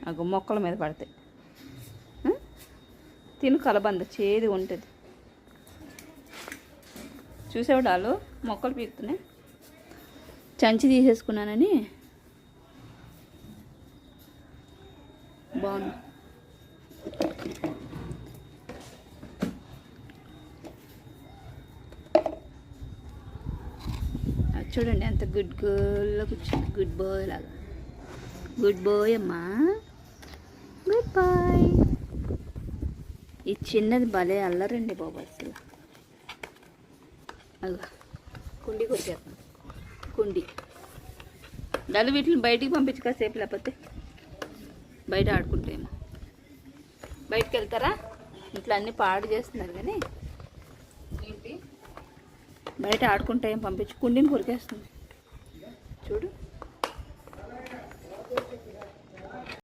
అగో మొక్కల మీద పడతాయి. తిను కలబంద చేదు ఉంటుంది. చూసేవాడు వాళ్ళు మొక్కలు పీకుతున్నాయి. చంచి తీసేసుకున్నానని బాగుంది. అది చూడండి ఎంత గుడ్ గర్ల్లో కూర్చుంది. గుడ్ బాయ్ లాగా. గుడ్ బాయ్ అమ్మా, గుడ్ బాయ్. ఈ చిన్నది భలే అల్లరండి బాబు అసలు. అలా కుండీ కొరికేస్తాను. కుండీ డలు వీటిని బయటికి పంపించు కాసేపు, లేకపోతే బయట ఆడుకుంటాయేమో. బయటకు వెళ్తారా? ఇంట్లో అన్నీ పాడు చేస్తున్నారు కానీ బయట ఆడుకుంటాయేమో. పంపించు. కుండీని కొరికేస్తుంది చూడు.